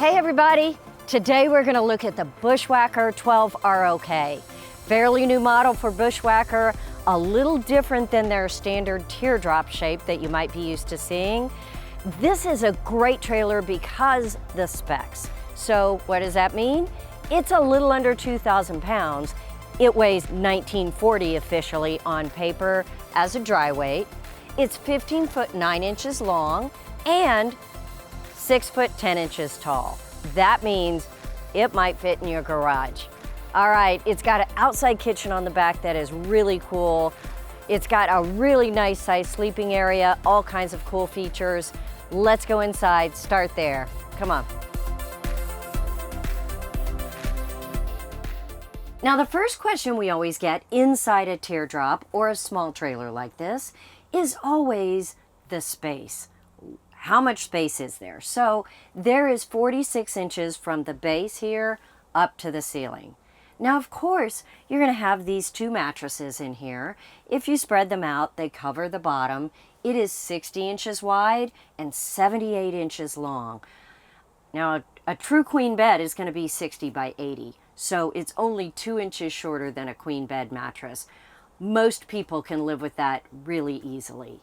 Hey everybody! Today we're going to look at the Bushwhacker 12ROK. Fairly new model for Bushwhacker, a little different than their standard teardrop shape that you might be used to seeing. This is a great trailer because the specs. So what does that mean? It's a little under 2,000 pounds. It weighs 1940 officially on paper as a dry weight. It's 15 foot 9 inches long and 6 foot 10 inches tall. That means it might fit in your garage. All right, it's got an outside kitchen on the back that is really cool. It's got a really nice sized sleeping area, all kinds of cool features. Let's go inside, start there. Come on. Now the first question we always get inside a teardrop or a small trailer like this is always the space. How much space is there? So there is 46 inches from the base here up to the ceiling. Now, of course, you're going to have these two mattresses in here. If you spread them out, they cover the bottom. It is 60 inches wide and 78 inches long. Now, a true queen bed is going to be 60 by 80, so it's only 2 inches shorter than a queen bed mattress. Most people can live with that really easily.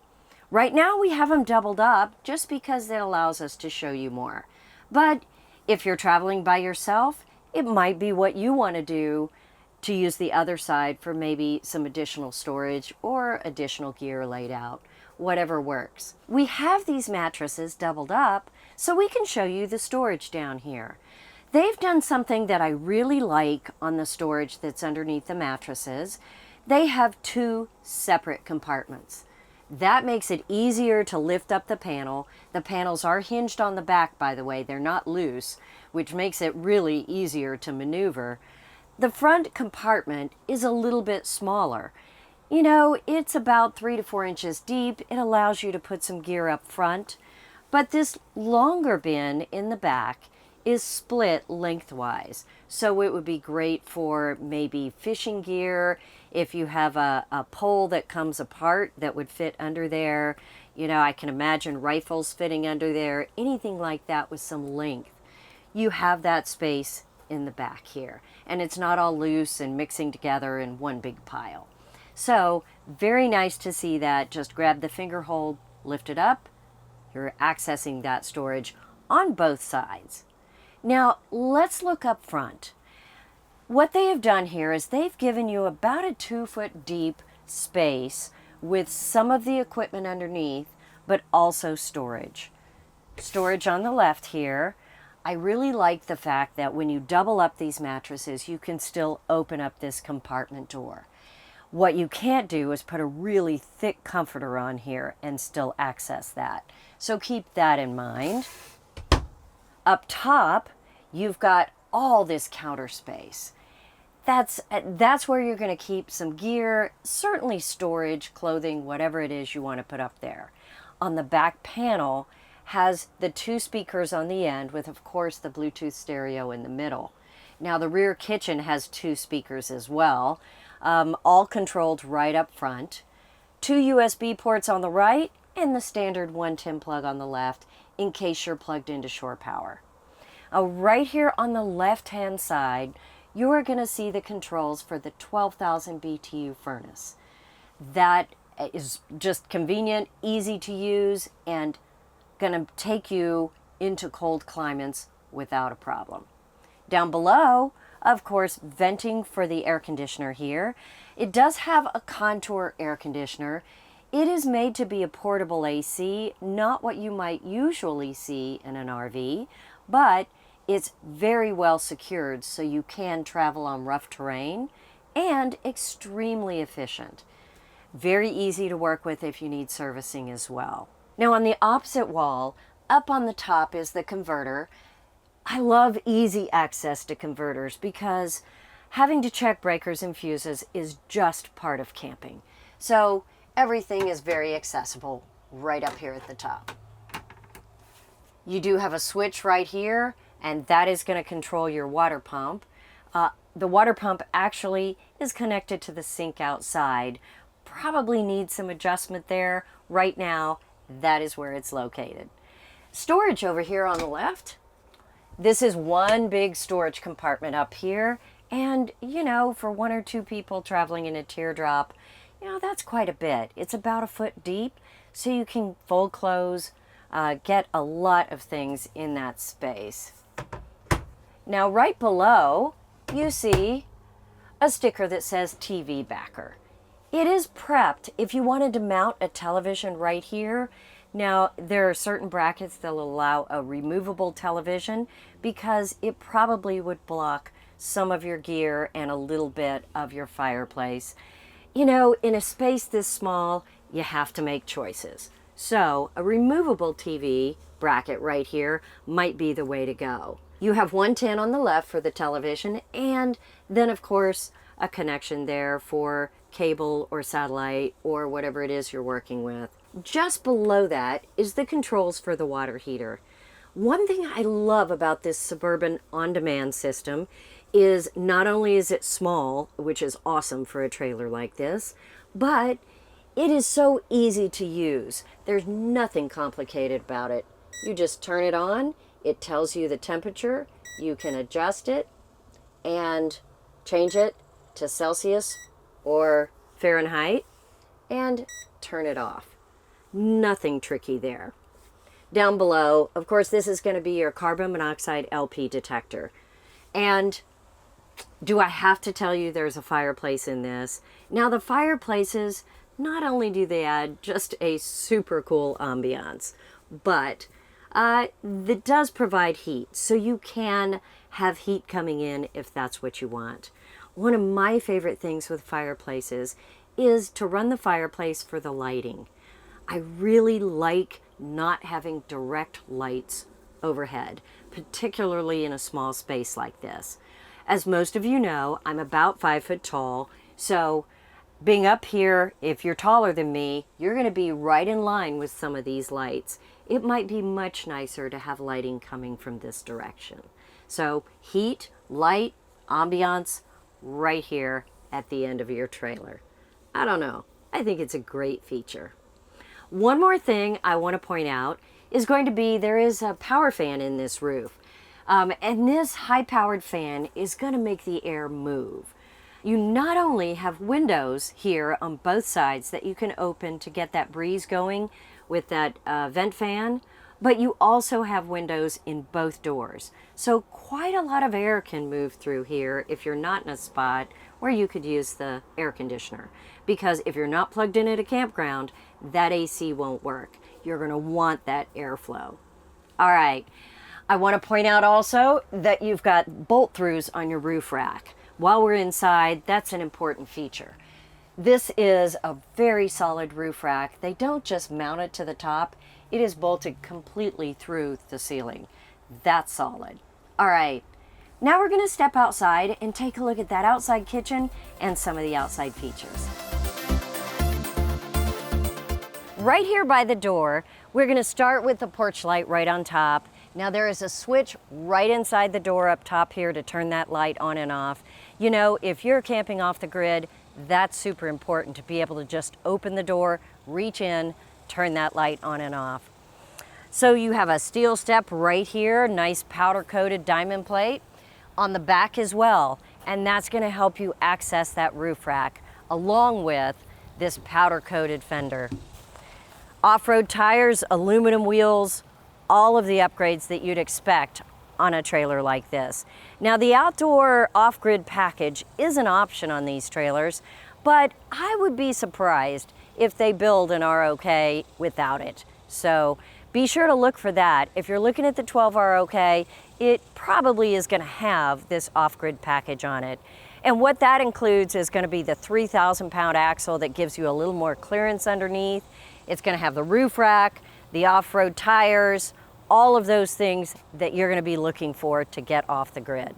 Right now we have them doubled up just because it allows us to show you more. But if you're traveling by yourself, it might be what you want to do to use the other side for maybe some additional storage or additional gear laid out, whatever works. We have these mattresses doubled up so we can show you the storage down here. They've done something that I really like on the storage that's underneath the mattresses. They have two separate compartments. That makes it easier to lift up the panel. The panels are hinged on the back, by the way. They're not loose, which makes it really easier to maneuver. The front compartment is a little bit smaller. You know, it's about 3 to 4 inches deep. It allows you to put some gear up front. But this longer bin in the back is split lengthwise. So it would be great for maybe fishing gear. If you have a pole that comes apart that would fit under there, you know, I can imagine rifles fitting under there, anything like that with some length. You have that space in the back here, and it's not all loose and mixing together in one big pile. So very nice to see that. Just grab the finger hold, lift it up. You're accessing that storage on both sides. Now let's look up front. What they have done here is they've given you about a 2 foot deep space with some of the equipment underneath, but also storage. Storage on the left here. I really like the fact that when you double up these mattresses, you can still open up this compartment door. What you can't do is put a really thick comforter on here and still access that. So keep that in mind. Up top, you've got all this counter space. That's where you're going to keep some gear, certainly storage, clothing, whatever it is you want to put up there. On the back panel has the two speakers on the end with, of course, the Bluetooth stereo in the middle. Now the rear kitchen has two speakers as well, all controlled right up front. Two USB ports on the right and the standard 110 plug on the left in case you're plugged into shore power. Right here on the left-hand side, you are going to see the controls for the 12,000 BTU furnace. That is just convenient, easy to use, and going to take you into cold climates without a problem. Down below, of course, venting for the air conditioner here. It does have a contour air conditioner. It is made to be a portable AC, not what you might usually see in an RV, but it's very well secured so you can travel on rough terrain and extremely efficient. Very easy to work with if you need servicing as well. Now on the opposite wall, up on the top is the converter. I love easy access to converters because having to check breakers and fuses is just part of camping. So everything is very accessible right up here at the top. You do have a switch right here, and that is going to control your water pump. The water pump actually is connected to the sink outside. Probably needs some adjustment there. Right now, that is where it's located. Storage over here on the left. This is one big storage compartment up here. And, you know, for 1 or 2 people traveling in a teardrop, you know, that's quite a bit. It's about 1 foot deep, so you can fold clothes, get a lot of things in that space. Now, right below, you see a sticker that says TV backer. It is prepped if you wanted to mount a television right here. Now, there are certain brackets that will allow a removable television because it probably would block some of your gear and a little bit of your fireplace. You know, in a space this small, you have to make choices. So a removable TV bracket right here might be the way to go. You have 110 on the left for the television, and then of course a connection there for cable or satellite or whatever it is you're working with. Just below that is the controls for the water heater. One thing I love about this Suburban on-demand system is not only is it small, which is awesome for a trailer like this, but it is so easy to use. There's nothing complicated about it. You just turn it on, it tells you the temperature, you can adjust it and change it to Celsius or Fahrenheit and turn it off. Nothing tricky there. Down below, of course, this is going to be your carbon monoxide LP detector. And do I have to tell you there's a fireplace in this? Now, the fireplaces, not only do they add just a super cool ambiance, but it does provide heat, so you can have heat coming in if that's what you want. One of my favorite things with fireplaces is to run the fireplace for the lighting. I really like not having direct lights overhead, particularly in a small space like this. As most of you know, I'm about 5 foot tall, so being up here, if you're taller than me, you're going to be right in line with some of these lights. It might be much nicer to have lighting coming from this direction. So heat, light, ambiance, right here at the end of your trailer. I don't know. I think it's a great feature. One more thing I want to point out is going to be there is a power fan in this roof. And this high-powered fan is going to make the air move. You not only have windows here on both sides that you can open to get that breeze going with that vent fan, but you also have windows in both doors. So quite a lot of air can move through here if you're not in a spot where you could use the air conditioner. Because if you're not plugged in at a campground, that AC won't work. You're going to want that airflow. All right. I want to point out also that you've got bolt-throughs on your roof rack. While we're inside, that's an important feature. This is a very solid roof rack. They don't just mount it to the top. It is bolted completely through the ceiling. That's solid. All right, now we're going to step outside and take a look at that outside kitchen and some of the outside features. Right here by the door, we're going to start with the porch light right on top. Now there is a switch right inside the door up top here to turn that light on and off. You know, if you're camping off the grid, that's super important to be able to just open the door, reach in, turn that light on and off. So you have a steel step right here, nice powder coated diamond plate on the back as well. And that's going to help you access that roof rack along with this powder coated fender. Off-road tires, aluminum wheels, all of the upgrades that you'd expect on a trailer like this. Now the outdoor off-grid package is an option on these trailers, but I would be surprised if they build an ROK without it. So be sure to look for that. If you're looking at the 12ROK, it probably is going to have this off-grid package on it. And what that includes is going to be the 3,000-pound axle that gives you a little more clearance underneath. It's going to have the roof rack, the off-road tires, all of those things that you're going to be looking for to get off the grid.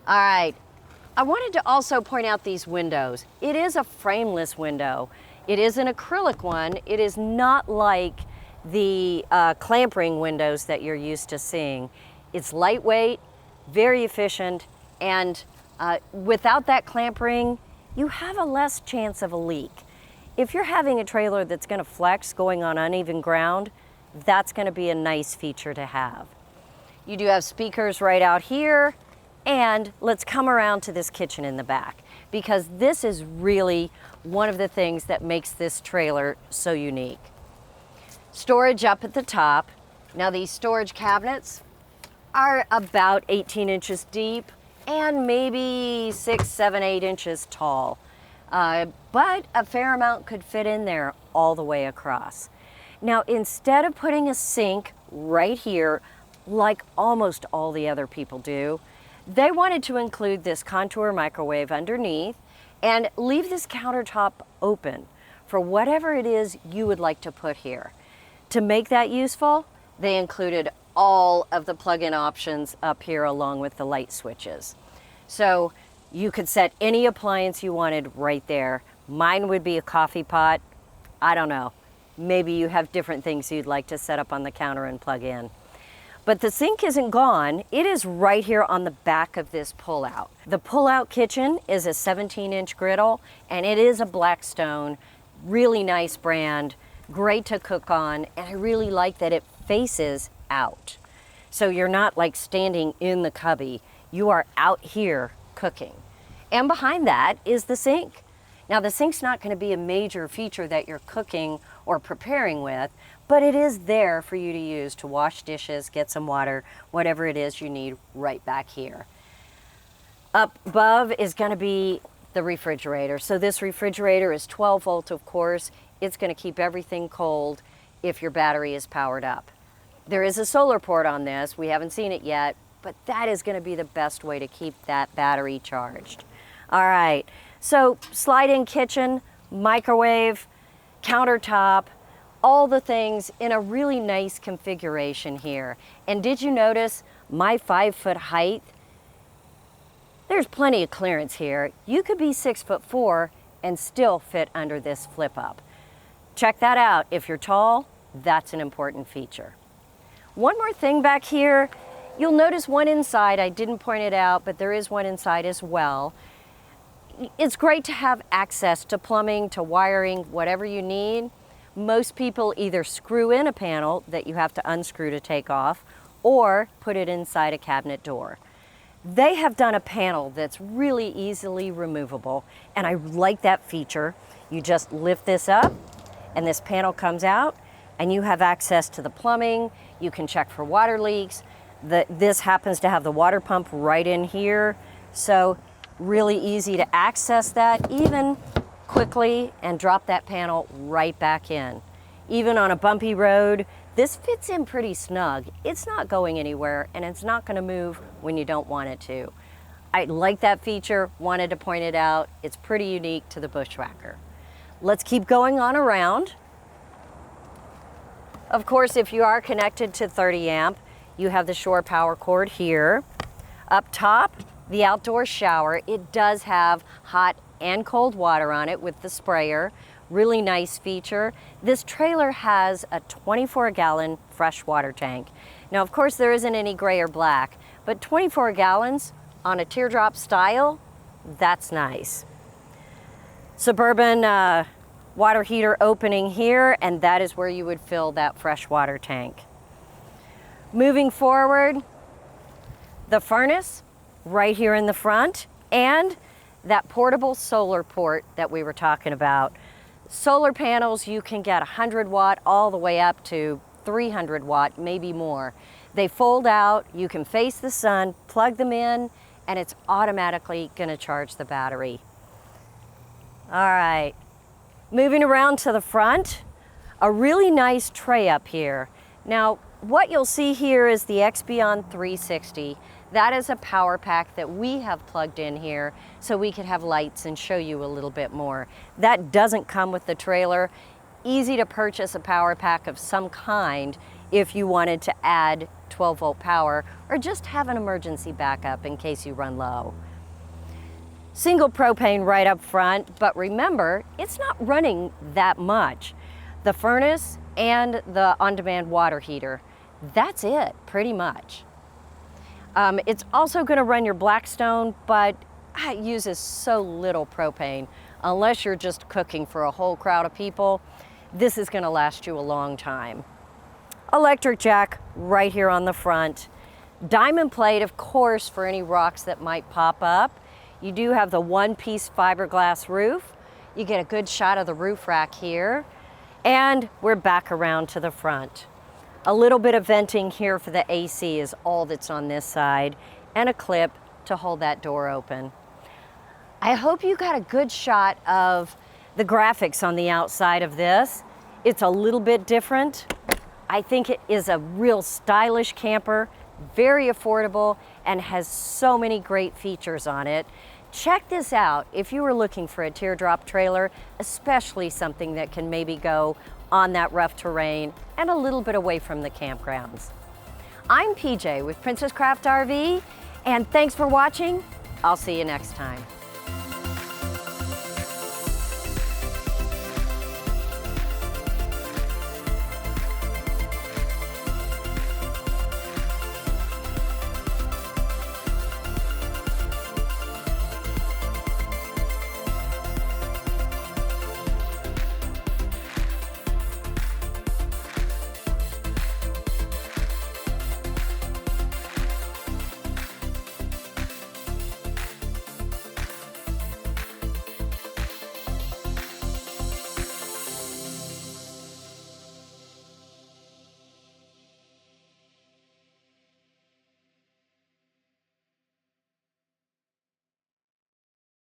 All right, I wanted to also point out these windows. It is a frameless window. It is an acrylic one. It is not like the clamp ring windows that you're used to seeing. It's lightweight, very efficient, and without that clamp ring, you have a less chance of a leak. If you're having a trailer that's going to flex going on uneven ground, that's going to be a nice feature to have. You do have speakers right out here. And let's come around to this kitchen in the back, because this is really one of the things that makes this trailer so unique. Storage up at the top. Now these storage cabinets are about 18 inches deep and maybe 6, 7, 8 inches tall. But a fair amount could fit in there all the way across. Now, instead of putting a sink right here, like almost all the other people do, they wanted to include this contour microwave underneath and leave this countertop open for whatever it is you would like to put here. To make that useful, they included all of the plug-in options up here along with the light switches. So you could set any appliance you wanted right there. Mine would be a coffee pot. I don't know. Maybe you have different things you'd like to set up on the counter and plug in. But the sink isn't gone. It is right here on the back of this pullout. The pullout kitchen is a 17-inch griddle, and it is a Blackstone, really nice brand, great to cook on, and I really like that it faces out. So you're not like standing in the cubby. You are out here cooking. And behind that is the sink. Now the sink's not going to be a major feature that you're cooking or preparing with, but it is there for you to use to wash dishes, get some water, whatever it is you need right back here. Up above is going to be the refrigerator. So this refrigerator is 12 volt, of course. It's going to keep everything cold if your battery is powered up. There is a solar port on this. We haven't seen it yet, but that is going to be the best way to keep that battery charged. All right, so slide-in kitchen, microwave, countertop, all the things in a really nice configuration here. And did you notice my 5-foot height? There's plenty of clearance here. You could be 6'4" and still fit under this flip up. Check that out. If you're tall, that's an important feature. One more thing back here, you'll notice one inside. I didn't point it out, but there is one inside as well. It's great to have access to plumbing, to wiring, whatever you need. Most people either screw in a panel that you have to unscrew to take off, or put it inside a cabinet door. They have done a panel that's really easily removable, and I like that feature. You just lift this up, and this panel comes out, and you have access to the plumbing. You can check for water leaks. This happens to have the water pump right in here, so really easy to access that even quickly and drop that panel right back in. Even on a bumpy road, this fits in pretty snug. It's not going anywhere, and it's not going to move when you don't want it to. I like that feature, wanted to point it out. It's pretty unique to the Bushwhacker. Let's keep going on around. Of course, if you are connected to 30 amp, you have the shore power cord here. Up top, the outdoor shower. It does have hot and cold water on it with the sprayer. Really nice feature. This trailer has a 24-gallon fresh water tank. Now, of course, there isn't any gray or black, but 24 gallons on a teardrop style, that's nice. Suburban water heater opening here, and that is where you would fill that fresh water tank. Moving forward, the furnace right here in the front, and that portable solar port that we were talking about. Solar panels, you can get 100 watt all the way up to 300 watt, maybe more. They fold out, you can face the sun, plug them in, and it's automatically gonna charge the battery. All right, moving around to the front, a really nice tray up here. Now, what you'll see here is the Xbeyond 360. That is a power pack that we have plugged in here so we could have lights and show you a little bit more. That doesn't come with the trailer. Easy to purchase a power pack of some kind if you wanted to add 12 volt power or just have an emergency backup in case you run low. Single propane right up front, but remember, it's not running that much. The furnace and the on-demand water heater, that's it, pretty much. It's also going to run your Blackstone, but it uses so little propane. Unless you're just cooking for a whole crowd of people, this is going to last you a long time. Electric jack right here on the front. Diamond plate, of course, for any rocks that might pop up. You do have the one-piece fiberglass roof. You get a good shot of the roof rack here. And we're back around to the front. A little bit of venting here for the AC is all that's on this side, and a clip to hold that door open. I hope you got a good shot of the graphics on the outside of this. It's a little bit different. I think it is a real stylish camper, very affordable, and has so many great features on it. Check this out if you were looking for a teardrop trailer, especially something that can maybe go on that rough terrain and a little bit away from the campgrounds. I'm PJ with Princess Craft RV, and thanks for watching. I'll see you next time.